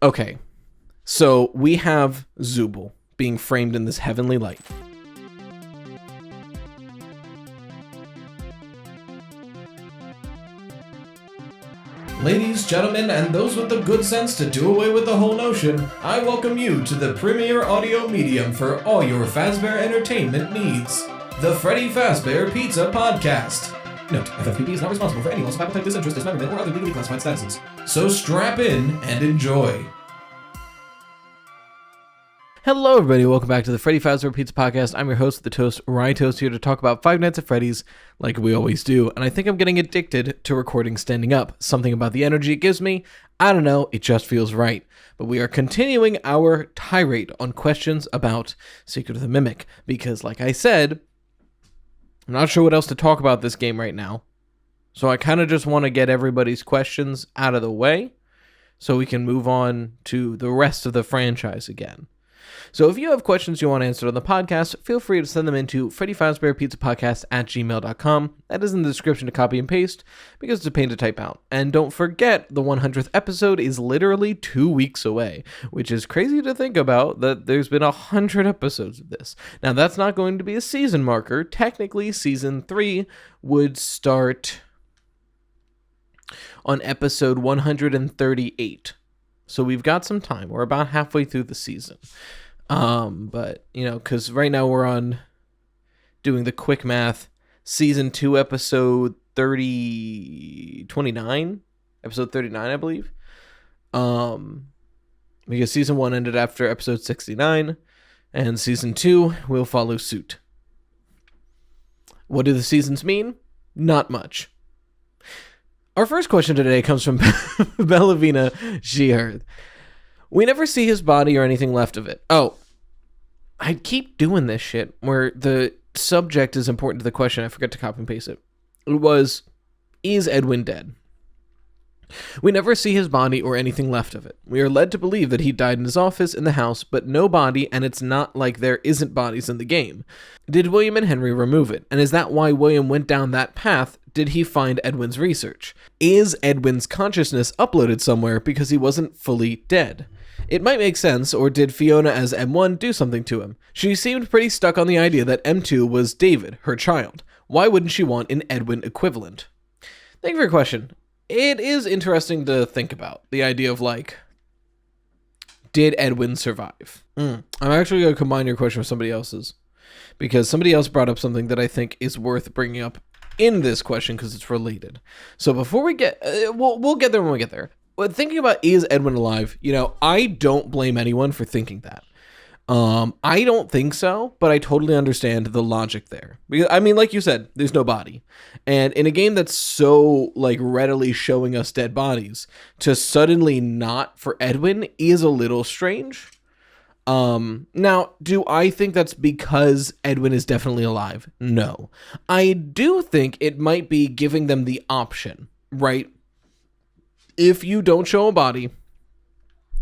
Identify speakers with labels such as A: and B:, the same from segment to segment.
A: Okay, so we have Zubul being framed in this heavenly light.
B: Ladies, gentlemen, and those with the good sense to do away with the whole notion, I welcome you to the premier audio medium for all your Fazbear entertainment needs, the Freddy Fazbear Pizza Podcast. Note, FFPP is not responsible for any loss of appetite, disinterest, dismemberment, or other legally classified statuses. So strap in and enjoy.
A: Hello everybody, welcome back to the Freddy Fazbear Pizza Podcast. I'm your host, The Toast, Rye Toast, here to talk about Five Nights at Freddy's, like we always do, and I think I'm getting addicted to recording standing up. Something about the energy it gives me, I don't know, it just feels right. But we are continuing our tirade on questions about Secret of the Mimic, because like I said, I'm not sure what else to talk about this game right now, so I kind of just want to get everybody's questions out of the way, so we can move on to the rest of the franchise again. So if you have questions you want answered on the podcast, feel free to send them into freddyfazbearpizzapodcast@gmail.com. That is in the description to copy and paste, because it's a pain to type out. And don't forget, the 100th episode is literally 2 weeks away, which is crazy to think about, that there's been 100 episodes of this. Now, that's not going to be a season marker. Technically, season 3 would start on episode 138. So we've got some time. We're about halfway through the season. But, you know, because right now we're on doing the quick math, season 2, episode 29, episode 39, I believe. Because season 1 ended after episode 69, and season 2 will follow suit. What do the seasons mean? Not much. Our first question today comes from Bellavina Sheard. We never see his body or anything left of it. Oh, I keep doing this shit where the subject is important to the question. I forgot to copy and paste it. It was, is Edwin dead? We never see his body or anything left of it. We are led to believe that he died in his office in the house, but no body, and it's not like there isn't bodies in the game. Did William and Henry remove it? And is that why William went down that path? Did he find Edwin's research? Is Edwin's consciousness uploaded somewhere because he wasn't fully dead? It might make sense, or did Fiona as M1 do something to him? She seemed pretty stuck on the idea that M2 was David, her child. Why wouldn't she want an Edwin equivalent? Thank you for your question. It is interesting to think about, the idea of, like, did Edwin survive? I'm actually going to combine your question with somebody else's, because somebody else brought up something that I think is worth bringing up in this question because it's related. So before we get, we'll get there when we get there. But thinking about, is Edwin alive? You know, I don't blame anyone for thinking that. I don't think so, but I totally understand the logic there. Because, I mean, like you said, there's no body. And in a game that's so, like, readily showing us dead bodies, to suddenly not for Edwin is a little strange. Now, do I think that's because Edwin is definitely alive? No. I do think it might be giving them the option, right? If you don't show a body,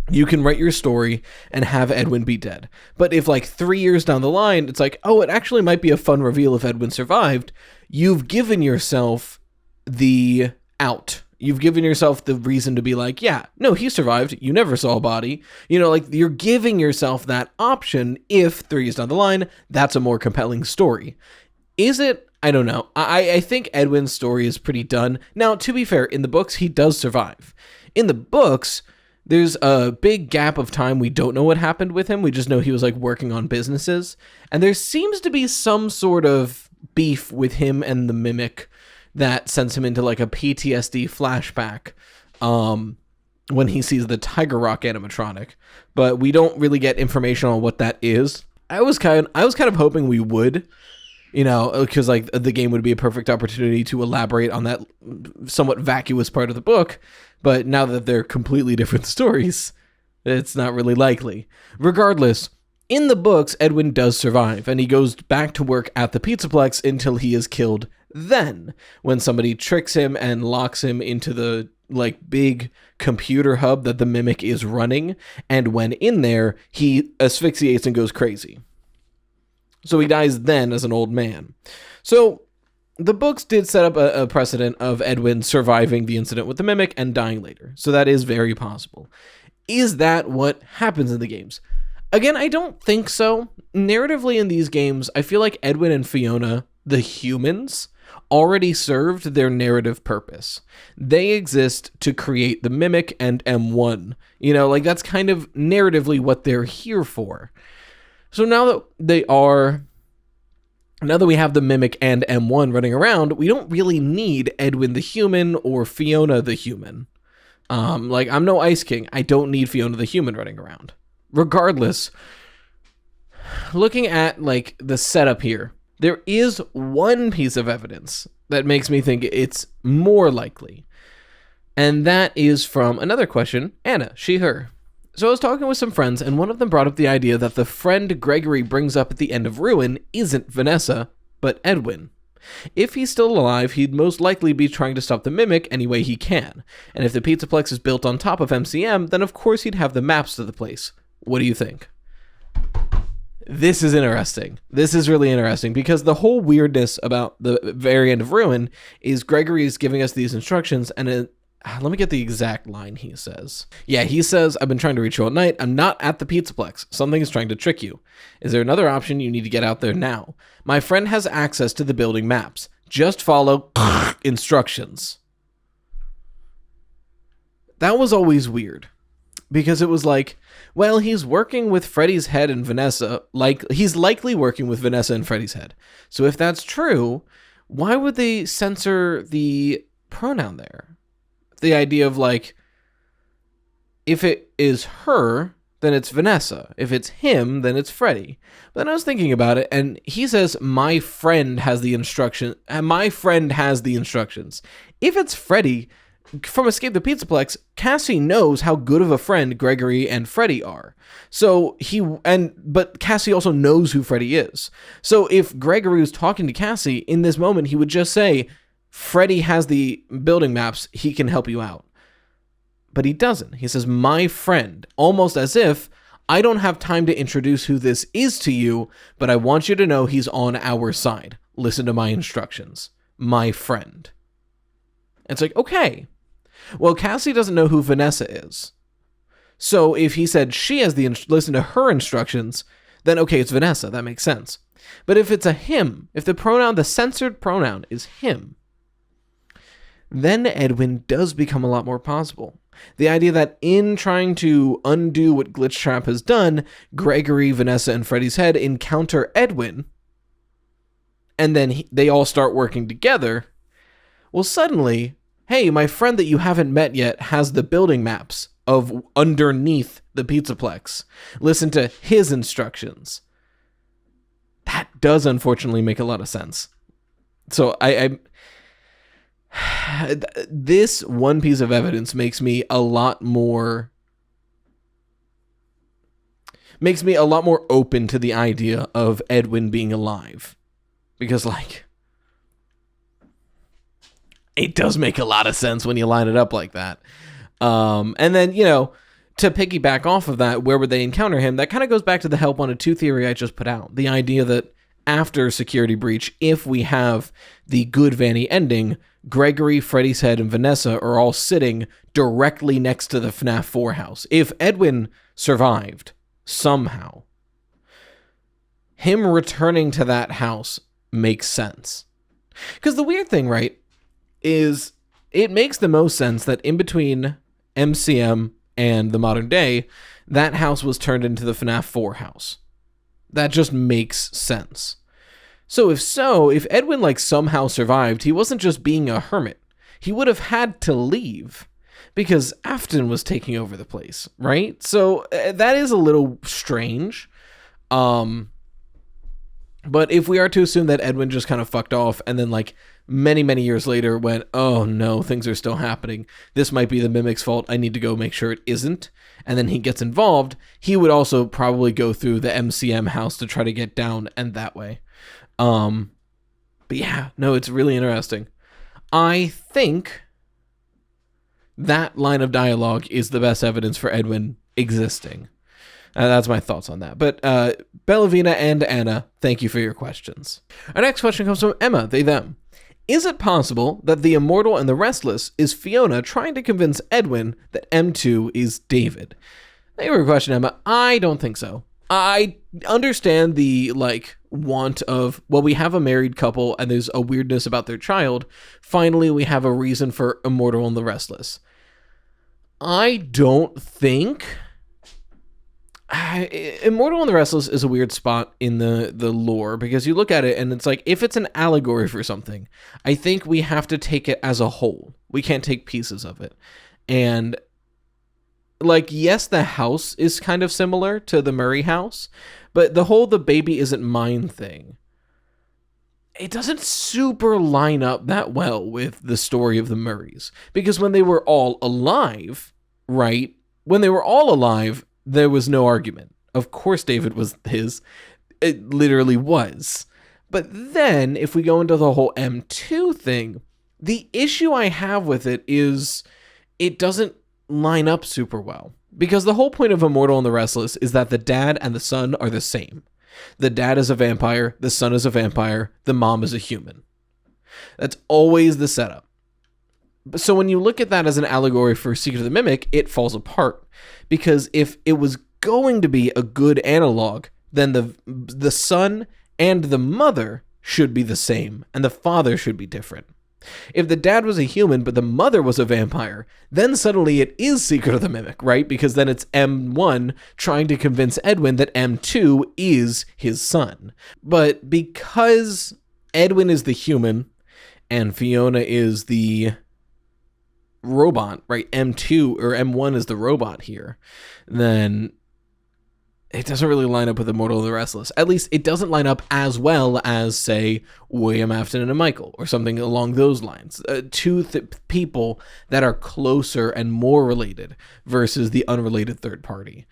A: you can write your story and have Edwin be dead. But if, like, 3 years down the line, it's like, oh, it actually might be a fun reveal if Edwin survived, you've given yourself the out. You've given yourself the reason to be like, yeah, no, he survived. You never saw a body. You know, like, you're giving yourself that option if 3 years down the line, that's a more compelling story. Is it? I don't know. I think Edwin's story is pretty done. Now, to be fair, in the books, he does survive. In the books, there's a big gap of time. We don't know what happened with him. We just know he was, like, working on businesses. And there seems to be some sort of beef with him and the Mimic that sends him into, like, a PTSD flashback when he sees the Tiger Rock animatronic. But we don't really get information on what that is. I was kind of hoping we would. You know, because, like, the game would be a perfect opportunity to elaborate on that somewhat vacuous part of the book. But now that they're completely different stories, it's not really likely. Regardless, in the books, Edwin does survive, and he goes back to work at the Pizzaplex until he is killed then, when somebody tricks him and locks him into the, like, big computer hub that the Mimic is running. And when in there, he asphyxiates and goes crazy. So he dies then as an old man. So the books did set up a precedent of Edwin surviving the incident with the Mimic and dying later. So that is very possible. Is that what happens in the games? Again, I don't think so. Narratively in these games, I feel like Edwin and Fiona, the humans, already served their narrative purpose. They exist to create the Mimic and M1. You know, like that's kind of narratively what they're here for. So now that we have the Mimic and M1 running around, we don't really need Edwin the human or Fiona the human. Like, I'm no Ice King. I don't need Fiona the human running around. Regardless, looking at, like, the setup here, there is one piece of evidence that makes me think it's more likely. And that is from another question, Anna, she, her. So I was talking with some friends, and one of them brought up the idea that the friend Gregory brings up at the end of Ruin isn't Vanessa, but Edwin. If he's still alive, he'd most likely be trying to stop the Mimic any way he can. And if the Pizzaplex is built on top of MCM, then of course he'd have the maps to the place. What do you think? This is interesting. This is really interesting because the whole weirdness about the very end of Ruin is Gregory is giving us these instructions, and let me get the exact line he says. Yeah, he says, I've been trying to reach you all night. I'm not at the Pizzaplex. Something is trying to trick you. Is there another option? You need to get out there now. My friend has access to the building maps. Just follow instructions. That was always weird. Because it was like, well, he's working with Freddy's head and Vanessa. Like, he's likely working with Vanessa and Freddy's head. So if that's true, why would they censor the pronoun there? The idea of, like, if it is her, then it's Vanessa. If it's him, then it's Freddy. But then I was thinking about it, and he says, my friend has the instructions. If it's Freddy, from Escape the Pizzaplex, Cassie knows how good of a friend Gregory and Freddy are. But Cassie also knows who Freddy is. So if Gregory was talking to Cassie, in this moment, he would just say, Freddy has the building maps, he can help you out. But he doesn't. He says, my friend, almost as if, I don't have time to introduce who this is to you, but I want you to know he's on our side. Listen to my instructions. My friend. It's like, okay. Well, Cassie doesn't know who Vanessa is. So if he said she has listen to her instructions, then okay, it's Vanessa. That makes sense. But if it's a him, if the censored pronoun is him, then Edwin does become a lot more possible. The idea that in trying to undo what Glitchtrap has done, Gregory, Vanessa, and Freddy's head encounter Edwin, and then they all start working together. Well, suddenly, hey, my friend that you haven't met yet has the building maps of underneath the Pizzaplex. Listen to his instructions. That does unfortunately make a lot of sense. So this one piece of evidence makes me a lot more open to the idea of Edwin being alive. Because, like, it does make a lot of sense when you line it up like that. And then, you know, to piggyback off of that, where would they encounter him? That kind of goes back to the Help Wanted 2 theory I just put out. The idea that after Security Breach, if we have the good Vanny ending, Gregory, Freddy's head, and Vanessa are all sitting directly next to the FNAF 4 house. If Edwin survived, somehow, him returning to that house makes sense. Because the weird thing, right, is it makes the most sense that in between MCM and the modern day, that house was turned into the FNAF 4 house. That just makes sense. So if Edwin, like, somehow survived, he wasn't just being a hermit. He would have had to leave because Afton was taking over the place, right? So that is a little strange. But if we are to assume that Edwin just kind of fucked off and then, like, many, many years later went, oh no, things are still happening. This might be the Mimic's fault. I need to go make sure it isn't. And then he gets involved. He would also probably go through the MCM house to try to get down and that way. But yeah, no, it's really interesting. I think that line of dialogue is the best evidence for Edwin existing. That's my thoughts on that. But Bellavina and Anna, thank you for your questions. Our next question comes from Emma, they, them. Is it possible that the Immortal and the Restless is Fiona trying to convince Edwin that M2 is David? Thank you for your question, Emma. I don't think so. I understand the, want of, well, we have a married couple and there's a weirdness about their child. Finally, we have a reason for Immortal and the Restless. I don't think... Immortal and the Restless is a weird spot in the lore, because you look at it and it's like, if it's an allegory for something, I think we have to take it as a whole. We can't take pieces of it. And yes, the house is kind of similar to the Murray house, but the baby isn't mine thing, it doesn't super line up that well with the story of the Murrays. Because when they were all alive, right? When they were all alive, there was no argument. Of course David was his. It literally was. But then, if we go into the whole M2 thing, the issue I have with it is it doesn't line up super well. Because the whole point of Immortal and the Restless is that the dad and the son are the same. The dad is a vampire, the son is a vampire, the mom is a human. That's always the setup. So when you look at that as an allegory for Secret of the Mimic, it falls apart. Because if it was going to be a good analog, then the son and the mother should be the same, and the father should be different. If the dad was a human, but the mother was a vampire, then suddenly it is Secret of the Mimic, right? Because then it's M1 trying to convince Edwin that M2 is his son. But because Edwin is the human, and Fiona is the robot, right? M2 or M1 is the robot here, then it doesn't really line up with Immortal and the Restless. At least it doesn't line up as well as, say, William Afton and a Michael, or something along those lines. Two people that are closer and more related versus the unrelated third party.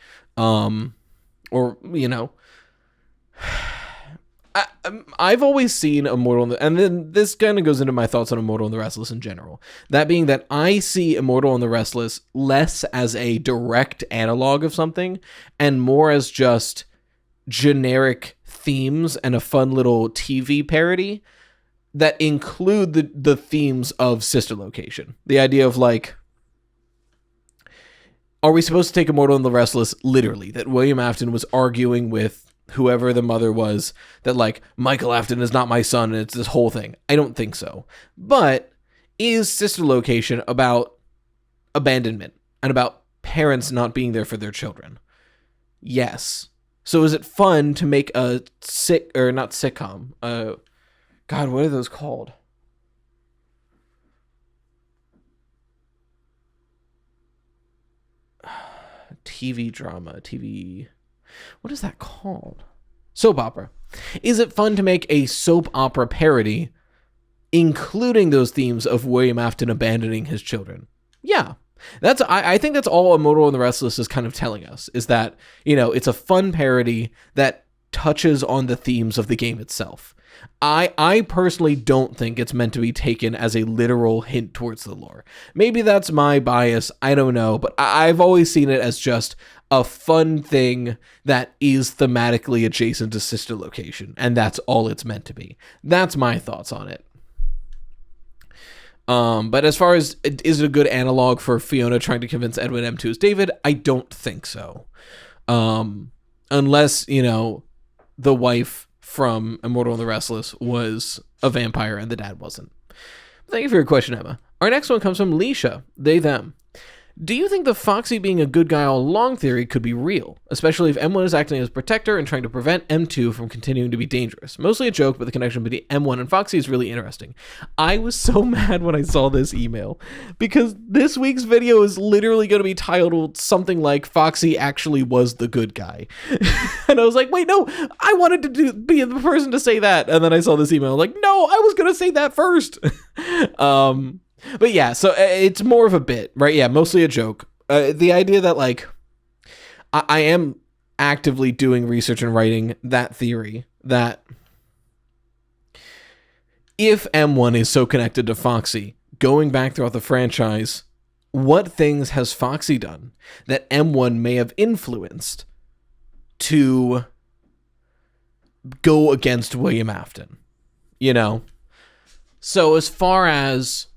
A: I've always seen Immortal, and then this kind of goes into my thoughts on Immortal and the Restless in general. That being that I see Immortal and the Restless less as a direct analog of something, and more as just generic themes and a fun little TV parody that include the themes of Sister Location. The idea of, are we supposed to take Immortal and the Restless literally? That William Afton was arguing with whoever the mother was, that Michael Afton is not my son, and it's this whole thing. I don't think so. But is Sister Location about abandonment and about parents not being there for their children? Yes. So is it fun to make a not sitcom? God, what are those called? TV drama, what is that called? Soap opera. Is it fun to make a soap opera parody, including those themes of William Afton abandoning his children? Yeah. I think that's all Immortal and the Restless is kind of telling us, is that, it's a fun parody that touches on the themes of the game itself. I personally don't think it's meant to be taken as a literal hint towards the lore. Maybe that's my bias, I don't know, but I've always seen it as just a fun thing that is thematically adjacent to Sister Location, and that's all it's meant to be. That's my thoughts on it. But as far as, is it a good analog for Fiona trying to convince Edwin M2 is David? I don't think so. Unless, the wife from Immortal and the Restless was a vampire and the dad wasn't. Thank you for your question, Emma. Our next one comes from Leisha, they, them. Do you think the Foxy being a good guy all along theory could be real, especially if M1 is acting as protector and trying to prevent M2 from continuing to be dangerous? Mostly a joke, but the connection between M1 and Foxy is really interesting. I was so mad when I saw this email, because this week's video is literally going to be titled something like Foxy actually was the good guy. And I was like, wait, no, I wanted to be the person to say that. And then I saw this email, like, no, I was going to say that first. But yeah, so it's more of a bit, right? Yeah, mostly a joke. The idea that, I am actively doing research and writing that theory that if M1 is so connected to Foxy, going back throughout the franchise, what things has Foxy done that M1 may have influenced to go against William Afton? So as far as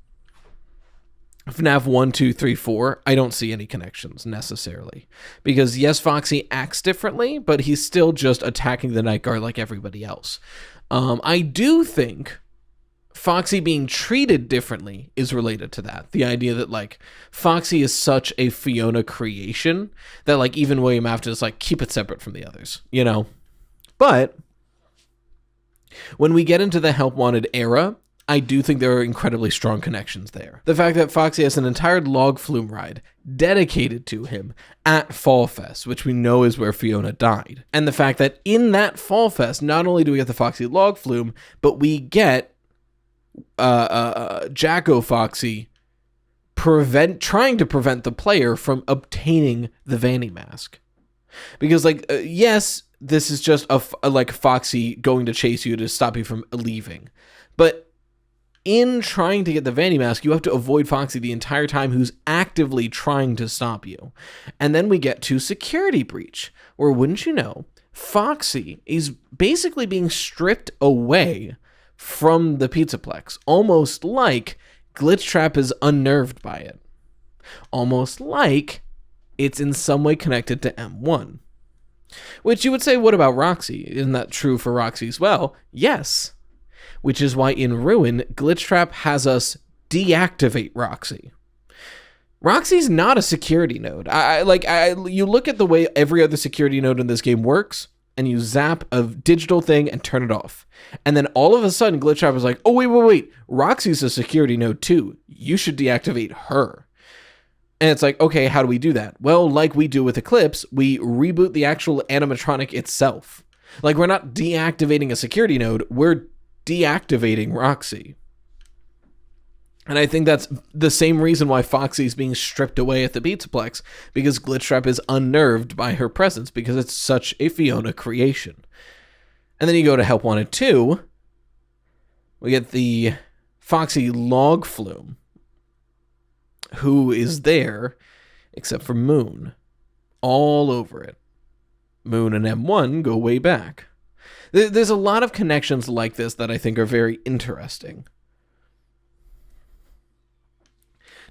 A: FNAF 1, 2, 3, 4, I don't see any connections necessarily. Because yes, Foxy acts differently, but he's still just attacking the night guard like everybody else. I do think Foxy being treated differently is related to that. The idea that, like, Foxy is such a Fiona creation that, like, even William Afton is like, keep it separate from the others, you know? But when we get into the Help Wanted era, I do think there are incredibly strong connections there. The fact that Foxy has an entire log flume ride dedicated to him at Fall Fest, which we know is where Fiona died. And the fact that in that Fall Fest, not only do we get the Foxy log flume, but we get Jacko Foxy trying to prevent the player from obtaining the Vanny mask. Because, like, yes, this is just like Foxy going to chase you to stop you from leaving. But in trying to get the Vanny mask, you have to avoid Foxy the entire time, who's actively trying to stop you. And then we get to Security Breach, where, wouldn't you know, Foxy is basically being stripped away from the Pizzaplex, almost like Glitchtrap is unnerved by it. Almost like it's in some way connected to M1. Which you would say, what about Roxy? Isn't that true for Roxy as well? Yes. Which is why in Ruin, Glitchtrap has us deactivate Roxy. Roxy's not a security node. You look at the way every other security node in this game works, and you zap a digital thing and turn it off. And then all of a sudden, Glitchtrap is like, oh, wait. Roxy's a security node too. You should deactivate her. And it's like, okay, how do we do that? Well, like we do with Eclipse, we reboot the actual animatronic itself. Like, we're not deactivating a security node, we're deactivating Roxy. And I think that's the same reason why Foxy's being stripped away at the Pizzaplex, because Glitchtrap is unnerved by her presence, because it's such a Fiona creation. And then you go to Help Wanted 2, we get the Foxy log flume, who is there, except for Moon, all over it. Moon and M1 go way back. There's a lot of connections like this that I think are very interesting.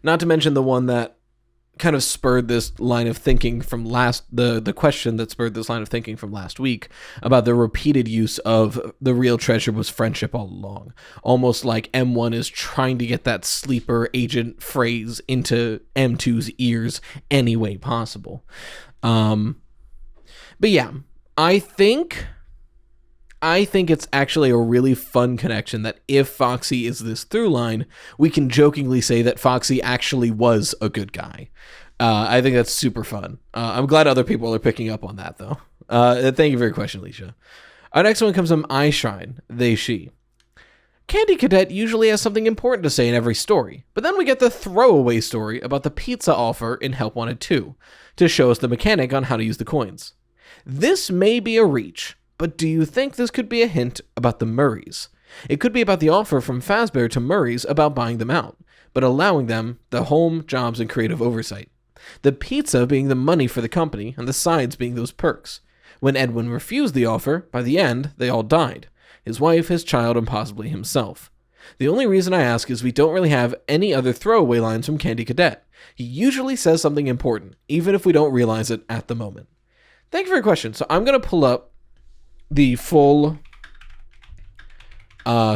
A: Not to mention the one that kind of spurred this line of thinking from the question that spurred this line of thinking from last week about the repeated use of the real treasure was friendship all along. Almost like M1 is trying to get that sleeper agent phrase into M2's ears any way possible. But yeah, I think it's actually a really fun connection that if Foxy is this through line, we can jokingly say that Foxy actually was a good guy. I think that's super fun. I'm glad other people are picking up on that, though. Thank you for your question, Alicia. Our next one comes from iShrine, they, she. Candy Cadet usually has something important to say in every story, but then we get the throwaway story about the pizza offer in Help Wanted 2 to show us the mechanic on how to use the coins. This may be a reach, but do you think this could be a hint about the Murrays? It could be about the offer from Fazbear to Murray's about buying them out, but allowing them the home, jobs, and creative oversight. The pizza being the money for the company, and the sides being those perks. When Edwin refused the offer, by the end, they all died. His wife, his child, and possibly himself. The only reason I ask is we don't really have any other throwaway lines from Candy Cadet. He usually says something important, even if we don't realize it at the moment. Thank you for your question. So I'm going to pull up the full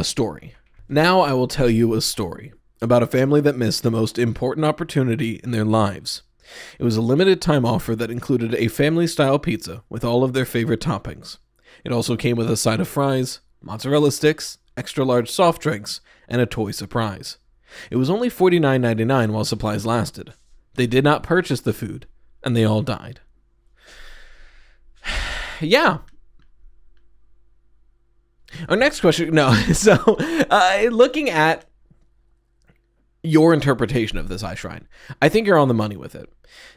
A: story. Now I will tell you a story about a family that missed the most important opportunity in their lives. It was a limited time offer that included a family-style pizza with all of their favorite toppings. It also came with a side of fries, mozzarella sticks, extra-large soft drinks, and a toy surprise. It was only $49.99 while supplies lasted. They did not purchase the food, and they all died. Yeah. Our next question, looking at your interpretation of this iShrine, I think you're on the money with it.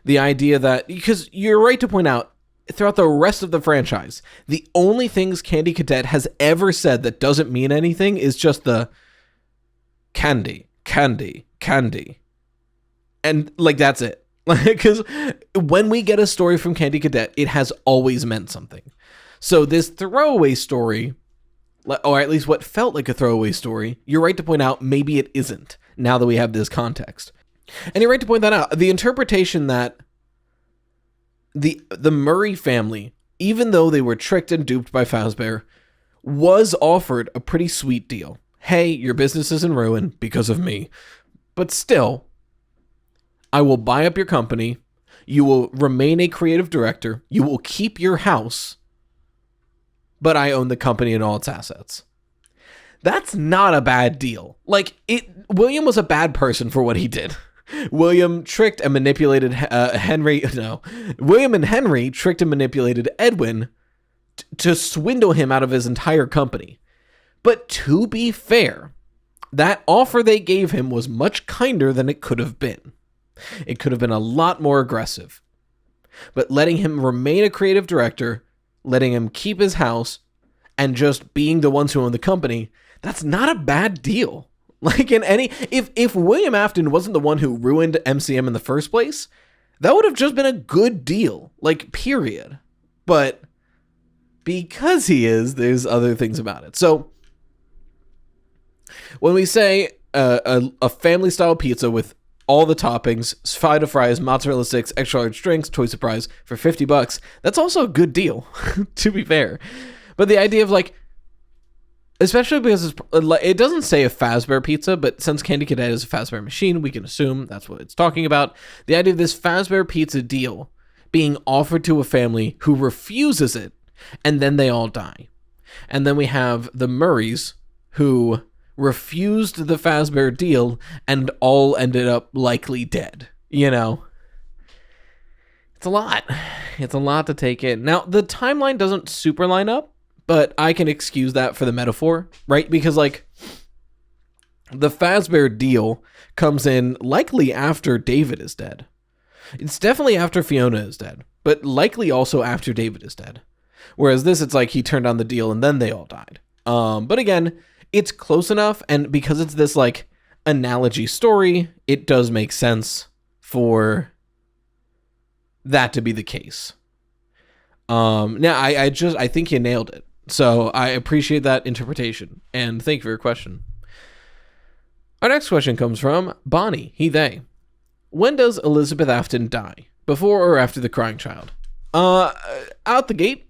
A: The idea that, because you're right to point out, throughout the rest of the franchise, the only things Candy Cadet has ever said that doesn't mean anything is just the candy. And, like, that's it. Because when we get a story from Candy Cadet, it has always meant something. So this throwaway story or at least what felt like a throwaway story, you're right to point out maybe it isn't, now that we have this context. And you're right to point that out. The interpretation that the Murray family, even though they were tricked and duped by Fazbear, was offered a pretty sweet deal. Hey, your business is in ruin because of me, but still, I will buy up your company, you will remain a creative director, you will keep your house, but I own the company and all its assets. That's not a bad deal. William was a bad person for what he did. William tricked and manipulated William and Henry tricked and manipulated Edwin to swindle him out of his entire company. But to be fair, that offer they gave him was much kinder than it could have been. It could have been a lot more aggressive. But letting him remain a creative director, letting him keep his house, and just being the ones who own the company, that's not a bad deal. If William Afton wasn't the one who ruined MCM in the first place, that would have just been a good deal. Period. But because he is, there's other things about it. So, when we say a family-style pizza with all the toppings, side of fries, mozzarella sticks, extra large drinks, toy surprise for $50, that's also a good deal, to be fair. But the idea of especially because it doesn't say a Fazbear pizza, but since Candy Cadet is a Fazbear machine, we can assume that's what it's talking about. The idea of this Fazbear pizza deal being offered to a family who refuses it, and then they all die. And then we have the Murrays who refused the Fazbear deal and all ended up likely dead. It's a lot. It's a lot to take in. Now, the timeline doesn't super line up, but I can excuse that for the metaphor, right? Because, the Fazbear deal comes in likely after David is dead. It's definitely after Fiona is dead, but likely also after David is dead. Whereas this, it's he turned down the deal and then they all died. But again, it's close enough, and because it's this, analogy story, it does make sense for that to be the case. Now, I think you nailed it. So I appreciate that interpretation, and thank you for your question. Our next question comes from Bonnie, they. When does Elizabeth Afton die? Before or after the crying child? Out the gate,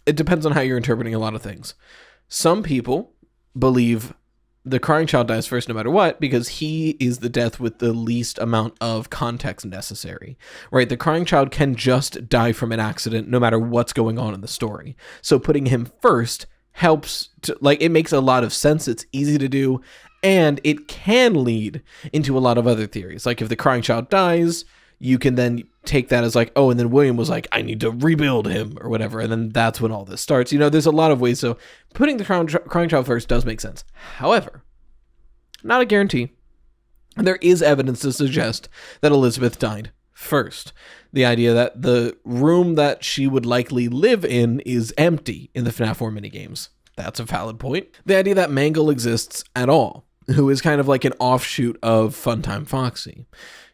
A: it depends on how you're interpreting a lot of things. Some people believe the crying child dies first no matter what, because he is the death with the least amount of context necessary, right? The crying child can just die from an accident no matter what's going on in the story. So putting him first helps to, it makes a lot of sense. It's easy to do, and it can lead into a lot of other theories. If the crying child dies, you can then take that as and then William was I need to rebuild him or whatever. And then that's when all this starts. There's a lot of ways. So putting the crying child first does make sense. However, not a guarantee. There is evidence to suggest that Elizabeth died first. The idea that the room that she would likely live in is empty in the FNAF 4 minigames. That's a valid point. The idea that Mangle exists at all, who is kind of an offshoot of Funtime Foxy,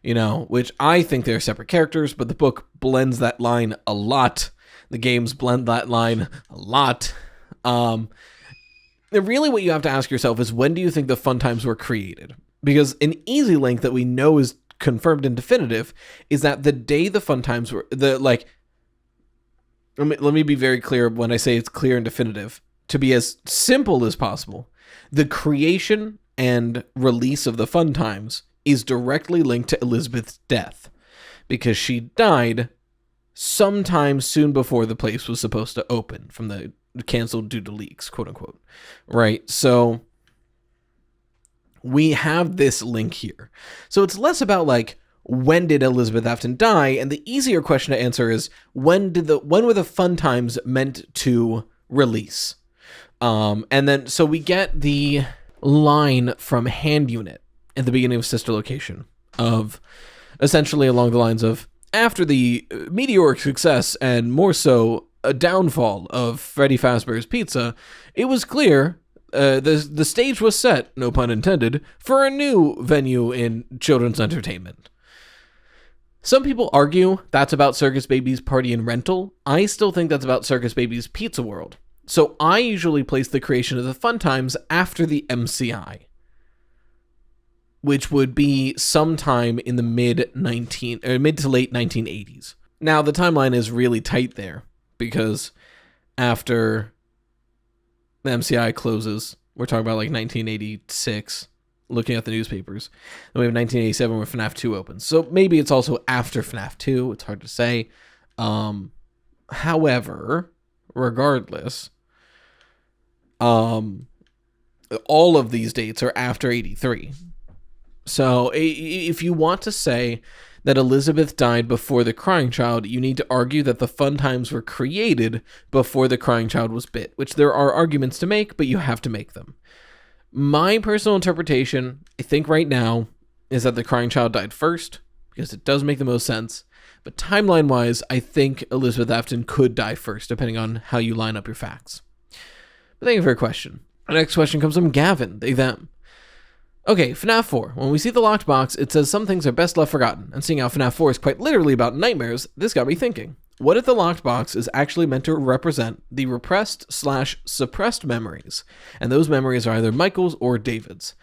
A: which I think they're separate characters, but the book blends that line a lot. The games blend that line a lot. Really what you have to ask yourself is, when do you think the Funtimes were created? Because an easy link that we know is confirmed and definitive is that the day the Funtimes were, let me be very clear when I say it's clear and definitive, to be as simple as possible. The creation and release of the Funtimes is directly linked to Elizabeth's death, because she died sometime soon before the place was supposed to open from the canceled due to leaks, quote unquote. Right? So we have this link here. So it's less about when did Elizabeth Afton die? And the easier question to answer is, when were the Funtimes meant to release? And then, so we get the line from Hand Unit at the beginning of Sister Location of essentially along the lines of, after the meteoric success and more so a downfall of Freddy Fazbear's Pizza, it was clear the stage was set, no pun intended, for a new venue in children's entertainment. Some people argue that's about Circus Baby's Party and Rental. I still think that's about Circus Baby's Pizza World. So I usually place the creation of the fun times after the MCI, which would be sometime in the mid to late 1980s. Now the timeline is really tight there because after the MCI closes, we're talking about like 1986, looking at the newspapers. Then we have 1987 where FNAF 2 opens. So maybe it's also after FNAF 2. It's hard to say. However, regardless, all of these dates are after 83. So if you want to say that Elizabeth died before the crying child, you need to argue that the fun times were created before the crying child was bit, which there are arguments to make, but you have to make them. My personal interpretation, I think right now, is that the crying child died first, because it does make the most sense. But timeline-wise, I think Elizabeth Afton could die first, depending on how you line up your facts. But thank you for your question. The next question comes from Gavin, they, them. Okay, FNAF 4. When we see the locked box, it says some things are best left forgotten, and seeing how FNAF 4 is quite literally about nightmares, this got me thinking. What if the locked box is actually meant to represent the repressed/suppressed memories, and those memories are either Michael's or David's?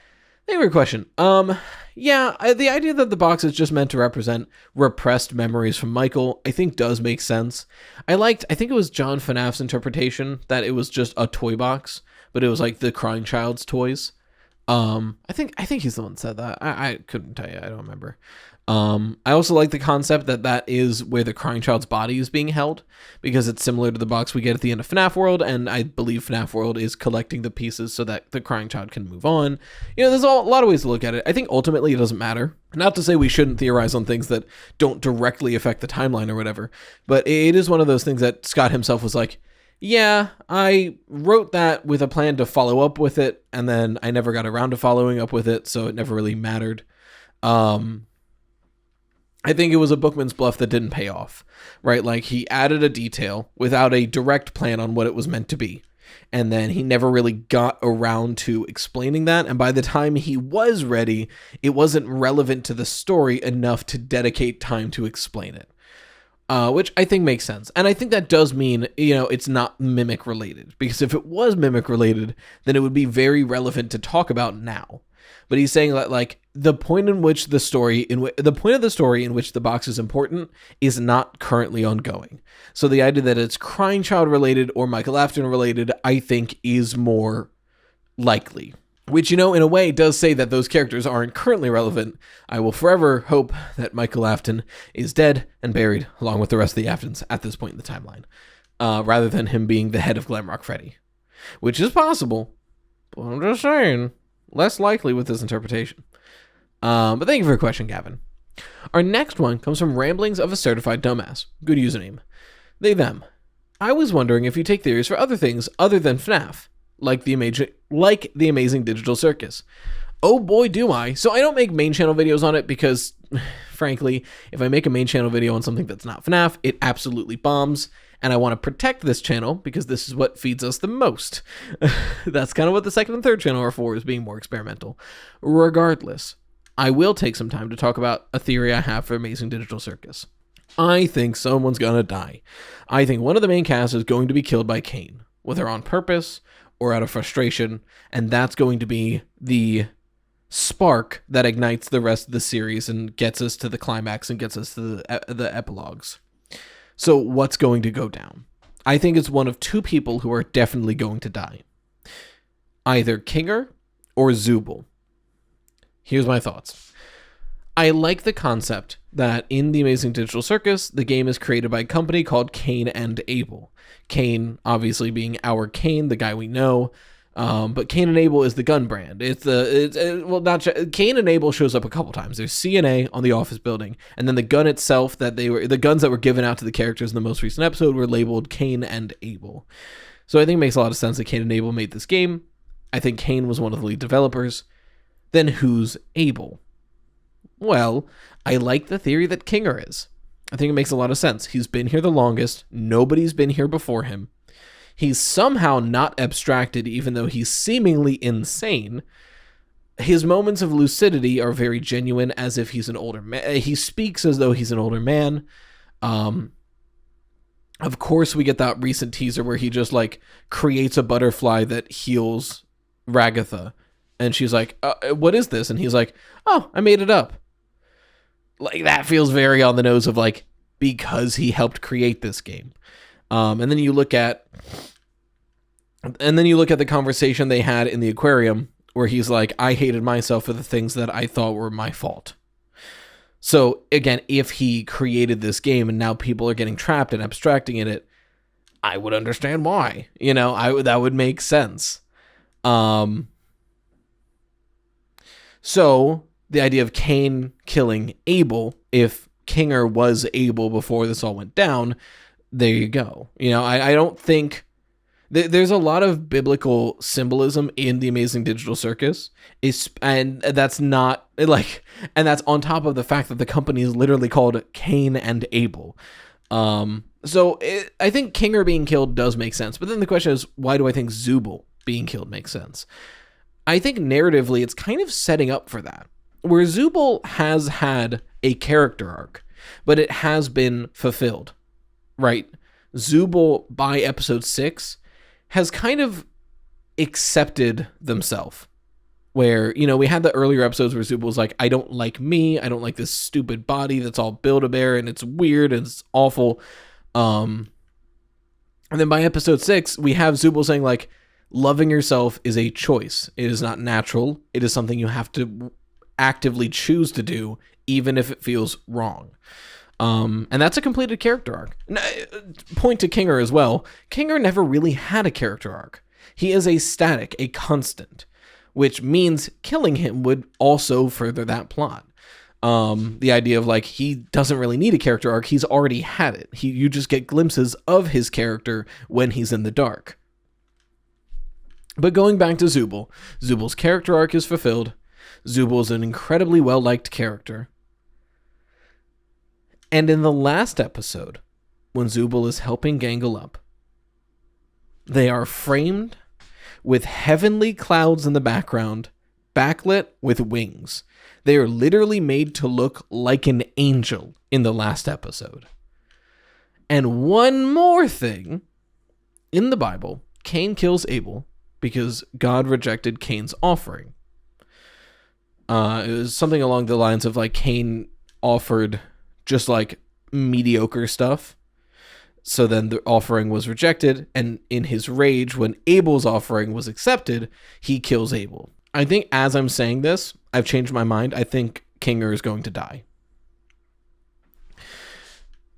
A: Thank you for your question. The idea that the box is just meant to represent repressed memories from Michael, I think does make sense. I think it was John FNAF's interpretation that it was just a toy box, but it was like the crying child's toys. I think he's the one that said that. I couldn't tell you. I don't remember. I also like the concept that is where the crying child's body is being held, because it's similar to the box we get at the end of FNAF World, and I believe FNAF World is collecting the pieces so that the crying child can move on. There's a lot of ways to look at it. I think ultimately it doesn't matter. Not to say we shouldn't theorize on things that don't directly affect the timeline or whatever, but it is one of those things that Scott himself was like, yeah, I wrote that with a plan to follow up with it, and then I never got around to following up with it, so it never really mattered. I think it was a bookman's bluff that didn't pay off, right? Like, he added a detail without a direct plan on what it was meant to be, and then he never really got around to explaining that, and by the time he was ready, it wasn't relevant to the story enough to dedicate time to explain it. Which I think makes sense. And I think that does mean, it's not Mimic related. Because if it was Mimic related, then it would be very relevant to talk about now. But he's saying that, like, the point of the story in which the box is important is not currently ongoing. So the idea that it's Crying Child related or Michael Afton related, I think, is more likely. Which, in a way, does say that those characters aren't currently relevant. I will forever hope that Michael Afton is dead and buried along with the rest of the Aftons at this point in the timeline, rather than him being the head of Glamrock Freddy, which is possible, but I'm just saying, less likely with this interpretation. But thank you for your question, Gavin. Our next one comes from Ramblings of a Certified Dumbass. Good username. They, them. I was wondering if you take theories for other things other than FNAF. Like the Amazing Digital Circus. Oh boy, do I. So I don't make main channel videos on it because, frankly, if I make a main channel video on something that's not FNAF, it absolutely bombs. And I want to protect this channel because this is what feeds us the most. That's kind of what the second and third channel are for, is being more experimental. Regardless, I will take some time to talk about a theory I have for Amazing Digital Circus. I think someone's gonna die. I think one of the main cast is going to be killed by Kane, whether on purpose or out of frustration, and that's going to be the spark that ignites the rest of the series and gets us to the climax and gets us to the epilogues. So what's going to go down? I think it's one of two people who are definitely going to die. Either Kinger or Zooble. Here's my thoughts. I like the concept that in the Amazing Digital Circus, the game is created by a company called Cain and Abel. Cain, obviously, being our Cain, the guy we know, but Cain and Abel is the gun brand. Cain and Abel shows up a couple times. There's C&A on the office building, and then the gun itself the guns that were given out to the characters in the most recent episode were labeled Cain and Abel. So I think it makes a lot of sense that Cain and Abel made this game. I think Cain was one of the lead developers. Then who's Abel? Well, I like the theory that Kinger is. I think it makes a lot of sense. He's been here the longest. Nobody's been here before him. He's somehow not abstracted, even though he's seemingly insane. His moments of lucidity are very genuine, as if he's an older man. He speaks as though he's an older man. Of course, we get that recent teaser where he just like creates a butterfly that heals Ragatha. And she's like, what is this? And he's like, oh, I made it up. Like, that feels very on the nose of like, because he helped create this game. And then you look at the conversation they had in the aquarium where he's like, I hated myself for the things that I thought were my fault. So again, if he created this game and now people are getting trapped and abstracting in it, I would understand why. You know, that would make sense. So the idea of Cain killing Abel, if Kinger was Abel before this all went down, there you go. You know, I don't think there's a lot of biblical symbolism in the Amazing Digital Circus, and that's not like, and that's on top of the fact that the company is literally called Cain and Abel. So I think Kinger being killed does make sense, but then the question is, why do I think Zubul being killed makes sense? I think narratively it's kind of setting up for that, where Zubul has had a character arc, but it has been fulfilled, right? Zubul, by episode 6, has kind of accepted themselves, where, you know, we had the earlier episodes where Zubul was like, I don't like me, I don't like this stupid body that's all Build-A-Bear, and it's weird, and it's awful. And then by episode 6, we have Zubul saying, like, loving yourself is a choice. It is not natural. It is something you have to actively choose to do, even if it feels wrong. And that's a completed character arc. Point to Kinger as well. Kinger never really had a character arc. He is a static, a constant, which means killing him would also further that plot. The idea of like, he doesn't really need a character arc. He's already had it. You just get glimpses of his character when he's in the dark. But going back to Zubul, Zubul's character arc is fulfilled. Zubul is an incredibly well-liked character. And in the last episode, when Zubul is helping Gangle up, they are framed with heavenly clouds in the background, backlit with wings. They are literally made to look like an angel in the last episode. And one more thing, in the Bible, Cain kills Abel because God rejected Cain's offering. It was something along the lines of like, Cain offered just like mediocre stuff. So then the offering was rejected, and in his rage, when Abel's offering was accepted, he kills Abel. I think as I'm saying this, I've changed my mind. I think Kinger is going to die.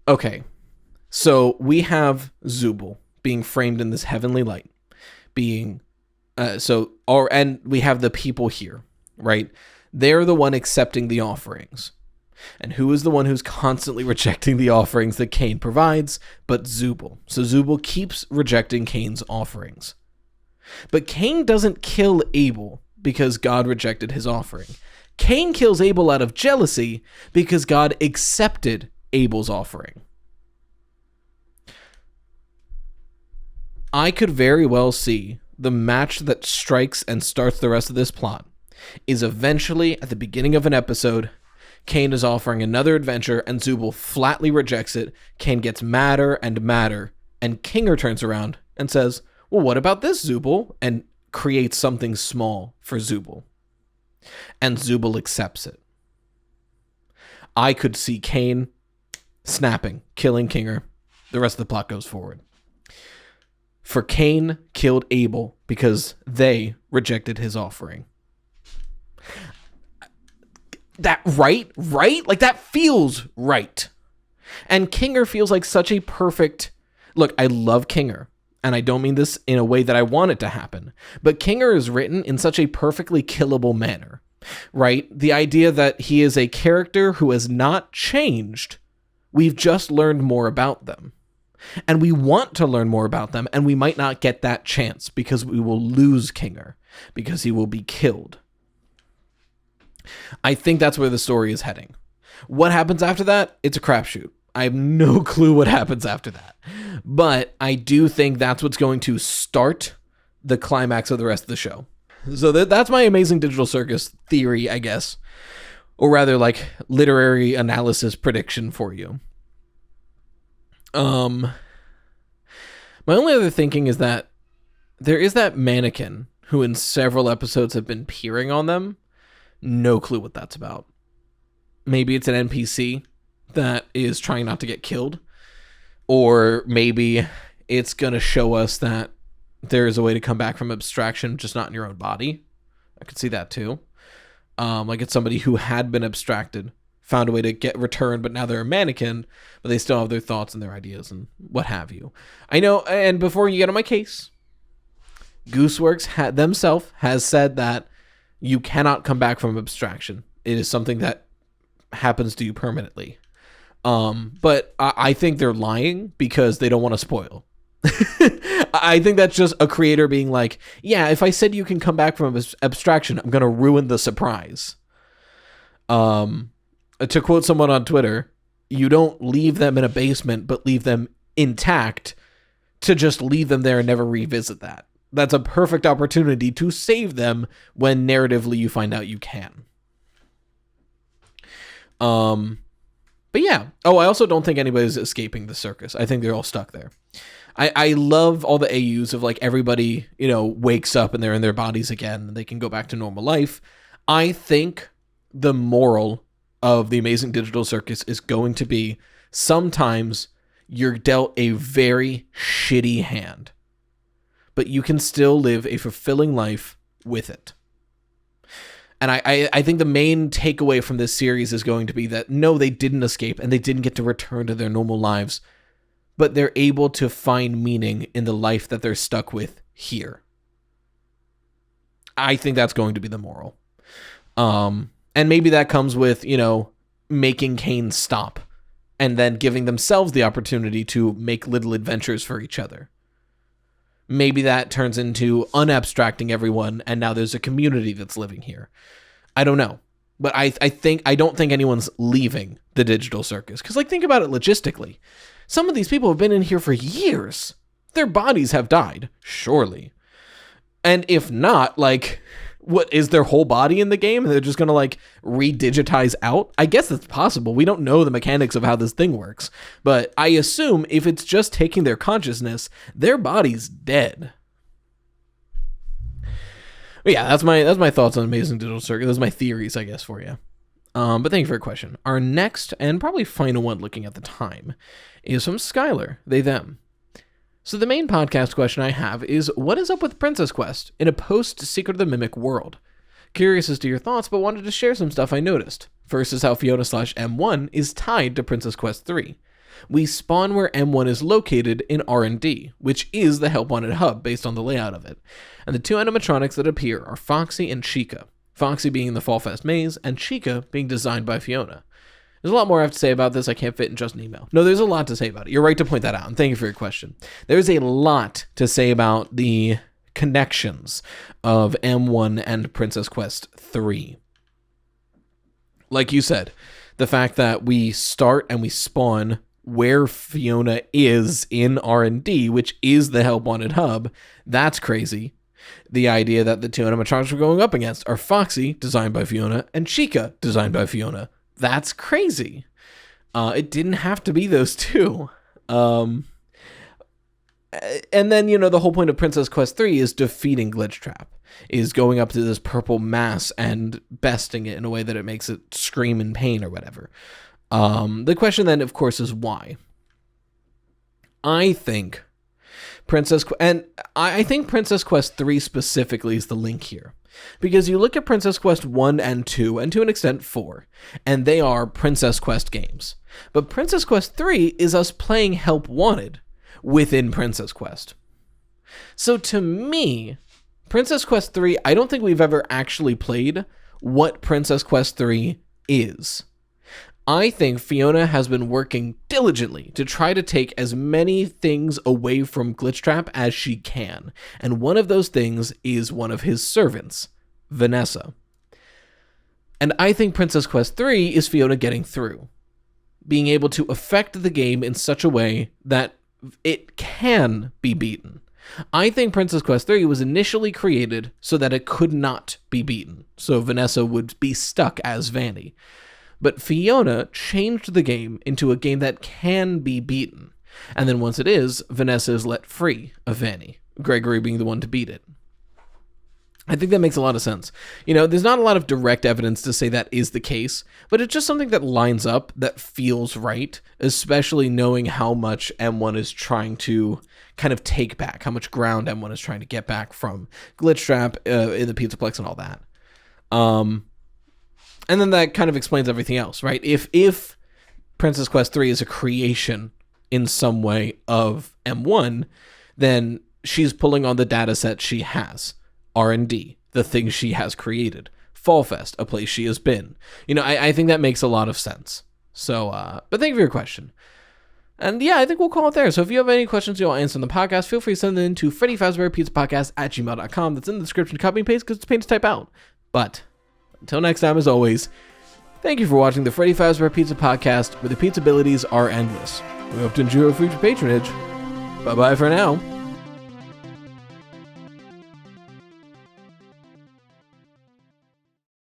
A: Okay, so we have Zubul being framed in this heavenly light, being and we have the people here, right? They're the one accepting the offerings. And who is the one who's constantly rejecting the offerings that Cain provides? But Zubul. So Zubul keeps rejecting Cain's offerings. But Cain doesn't kill Abel because God rejected his offering. Cain kills Abel out of jealousy because God accepted Abel's offering. I could very well see the match that strikes and starts the rest of this plot is eventually at the beginning of an episode, Cain is offering another adventure and Zubul flatly rejects it. Cain gets madder and madder, and Kinger turns around and says, well, what about this, Zubul? And creates something small for Zubul. And Zubul accepts it. I could see Cain snapping, killing Kinger. The rest of the plot goes forward. For Cain killed Abel because they rejected his offering. That right? Like, that feels right. And Kinger feels like such a perfect... Look, I love Kinger, and I don't mean this in a way that I want it to happen, but Kinger is written in such a perfectly killable manner, right? The idea that he is a character who has not changed. We've just learned more about them. And we want to learn more about them, and we might not get that chance because we will lose Kinger, because he will be killed. I think that's where the story is heading. What happens after that? It's a crapshoot. I have no clue what happens after that. But I do think that's what's going to start the climax of the rest of the show. So that's my Amazing Digital Circus theory, I guess. Or rather, like, literary analysis prediction for you. My only other thinking is that there is that mannequin who in several episodes have been peering on them. No clue what that's about. Maybe it's an NPC that is trying not to get killed. Or maybe it's going to show us that there is a way to come back from abstraction, just not in your own body. I could see that too. Like it's somebody who had been abstracted, found a way to get returned, but now they're a mannequin, but they still have their thoughts and their ideas and what have you. I know, and before you get on my case, Gooseworks themselves has said that you cannot come back from abstraction. It is something that happens to you permanently. But I think they're lying because they don't want to spoil. I think that's just a creator being like, yeah, if I said you can come back from abstraction, I'm going to ruin the surprise. To quote someone on Twitter, you don't leave them in a basement, but leave them intact to just leave them there and never revisit that. That's a perfect opportunity to save them when narratively you find out you can. But yeah. Oh, I also don't think anybody's escaping the circus. I think they're all stuck there. I love all the AUs of like everybody, wakes up and they're in their bodies again and they can go back to normal life. I think the moral of the Amazing Digital Circus is going to be sometimes you're dealt a very shitty hand, but you can still live a fulfilling life with it. And I think the main takeaway from this series is going to be that no, they didn't escape and they didn't get to return to their normal lives, but they're able to find meaning in the life that they're stuck with here. I think that's going to be the moral. And maybe that comes with, making Kane stop and then giving themselves the opportunity to make little adventures for each other. Maybe that turns into unabstracting everyone, and now there's a community that's living here. I don't know. But I don't think anyone's leaving the digital circus. Because, think about it logistically. Some of these people have been in here for years. Their bodies have died, surely. And if not, what, is their whole body in the game? And they're just going to, redigitize out? I guess that's possible. We don't know the mechanics of how this thing works. But I assume if it's just taking their consciousness, their body's dead. But yeah, that's my thoughts on Amazing Digital Circus. Those are my theories, I guess, for you. But thank you for your question. Our next and probably final one looking at the time is from Skylar, they, them. So the main podcast question I have is, what is up with Princess Quest in a post-Secret of the Mimic world? Curious as to your thoughts, but wanted to share some stuff I noticed. First is how Fiona/M1 is tied to Princess Quest 3. We spawn where M1 is located in R&D, which is the Help Wanted hub based on the layout of it. And the two animatronics that appear are Foxy and Chica. Foxy being in the Fall Fest maze, and Chica being designed by Fiona. There's a lot more I have to say about this. I can't fit in just an email. No, there's a lot to say about it. You're right to point that out, and thank you for your question. There's a lot to say about the connections of M1 and Princess Quest 3. Like you said, the fact that we start and we spawn where Fiona is in R&D, which is the Help Wanted hub, that's crazy. The idea that the two animatronics we're going up against are Foxy, designed by Fiona, and Chica, designed by Fiona. That's crazy. It didn't have to be those two. And then, the whole point of Princess Quest 3 is defeating Glitchtrap, is going up to this purple mass and besting it in a way that it makes it scream in pain or whatever. The question then, of course, is why? I think Princess Quest 3 specifically is the link here. Because you look at Princess Quest 1 and 2, and to an extent 4, and they are Princess Quest games. But Princess Quest 3 is us playing Help Wanted within Princess Quest. So to me, Princess Quest 3, I don't think we've ever actually played what Princess Quest 3 is. I think Fiona has been working diligently to try to take as many things away from Glitchtrap as she can, and one of those things is one of his servants, Vanessa. And I think Princess Quest 3 is Fiona getting through, being able to affect the game in such a way that it can be beaten. I think Princess Quest 3 was initially created so that it could not be beaten, so Vanessa would be stuck as Vanny. But Fiona changed the game into a game that can be beaten. And then once it is, Vanessa is let free of Vanny, Gregory being the one to beat it. I think that makes a lot of sense. There's not a lot of direct evidence to say that is the case, but it's just something that lines up, that feels right, especially knowing how much M1 is trying to kind of take back, how much ground M1 is trying to get back from Glitchtrap in the Pizzaplex and all that. And then that kind of explains everything else, right? If Princess Quest 3 is a creation in some way of M1, then she's pulling on the data set she has. R&D, the things she has created. Fall Fest, a place she has been. I think that makes a lot of sense. So, but thank you for your question. And yeah, I think we'll call it there. So if you have any questions you want to answer in the podcast, feel free to send them in to Freddy Fazbear Pizza Podcast at gmail.com. That's in the description. Copy and paste because it's a pain to type out. But until next time, as always, thank you for watching the Freddy Fazbear Pizza Podcast, where the pizza abilities are endless. We hope to enjoy your future patronage. Bye-bye for now.